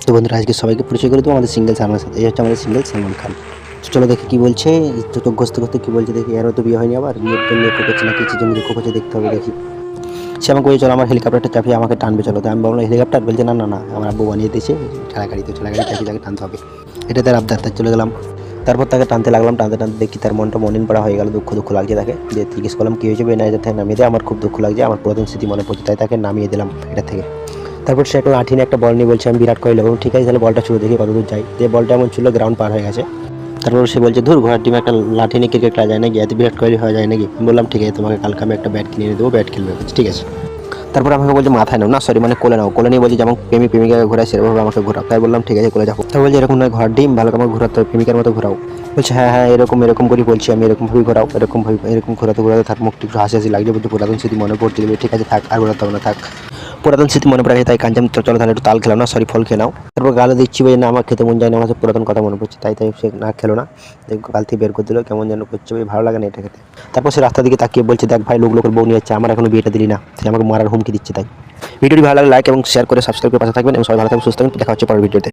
তো বন্ধুরা আজকে সবাইকে পরিচয় করে দেবো আমাদের সিঙ্গেল সালমানের সাথে। এই হচ্ছে আমাদের সিঙ্গেল সালমান খান। তো চলো দেখি কী বলছে, তো চোখ ঘষতে ঘষতে কী বলছে দেখি। এরও তো বিয়ে হয়নি, আবার বিয়ের জন্য দুঃখ করছে না কিছু জন্য দুঃখ করছে, দেখতে হবে দেখি। সে আমাকে বলছে চলো আমার হেলিকপ্টারটা চাপিয়ে আমাকে টানবে চলো। তো আমি বললাম হেলিকপ্টার, বলছে না না না আমার আব্বু বানিয়ে দিয়েছে ঠেলা গাড়ি, তো ঠেলা গাড়ি চাপিয়ে তাকে টানতে হবে, এটা তার আবদার। তাই চলে গেলাম। তারপর তাকে টানতে লাগলাম, টানতে টানতে দেখি তার মনটা মনিন পড়া হয়ে গেল, দুঃখ দুঃখ লাগছে তাকে। যে জিজ্ঞেস করলাম কী হয়েছে, বেনাইজার থেকে নামিয়ে দেয়, আমার খুব দুঃখ লাগছে, আমার পুরাতন স্মৃতি মনে পড়ছে, তাই তাকে নামিয়ে দিলাম এটা থেকে। তারপর সে একটা লাঠি নিয়ে একটা বল নিয়ে বলছে আমি বিরাট কোহলি হবো। ঠিক আছে তাহলে বলটা ছুড়ে দেখি কতদূর যাই। যে বলটা এমন ছিল গ্রাউন্ড পার হয়ে গেছে। তারপর সে বলছে ধুর ঘোড়ার টিমে একটা লাঠি নিয়ে ক্রিকেট খেলা যায় নাকি, এত বিরাট কোহলি হওয়া যায় নাকি। আমি বললাম ঠিক আছে তোমাকে কালকে আমি একটা ব্যাট কিনে এনে দেবো, ব্যাট খেলবে, ঠিক আছে। তারপর আমাকে বলছে মাথায় নাও, না সরি মানে কোলে নাও, কোলে নিয়ে বলছে যেমন প্রেমিকাকে ঘোরায় সেরকমভাবে আমাকে ঘোরাও। তাই বললাম ঠিক আছে কোলে যাবো। তাই বলছে এরকম নয় ঘোড়ার ডিম ভালো আমাকে ঘোরাতে হবে, প্রেমিকার মতো ঘোরাও। বলছে হ্যাঁ হ্যাঁ এরকম এরকম করে বলছি আমি, এরকমভাবেই ঘোরাও, এরকমভাবে এরকম ঘোরাতে ঘোরাতে তার মুখটা একটু হাসি হাসি লাগছে। বলছে পুরাতন স্মৃতি মনে পড়ছে, ঠিক আছে থাক আর ঘোরাতে হবে না থাক, পুরাতন স্মৃতি মনে পড়ে গেছে তাই কাঞ্চাম, চলো তাহলে একটু তাল খেলাম না, সরি ফল খেয়ে নাও। তারপর গালে দিচ্ছি বলে না আমার খেতে মন যায় না, আমার পুরাতন কথা মনে পড়ছে, তাই তাই সে না খেলো না। গাল থেকে বের করে দিল, কেমন যেন করছে, ভালো লাগে না এটা খেতে। তারপর সে রাস্তার দিকে তাকিয়ে বলছে দেখ ভাই লোক লোকের বউ নিয়ে যাচ্ছে, আমার এখনো বিয়েটা দিলি না, সে আমাকে মারার হুমকি দিচ্ছে। তাই ভিডিওটি ভালো লাগে লাইক এবং শেয়ার করে সাবস্ক্রাইব করে পাশে থাকবেন এবং সবাই ভালো থাকবেন সুস্থ থাকবেন। দেখা হচ্ছে পরের ভিডিওতে।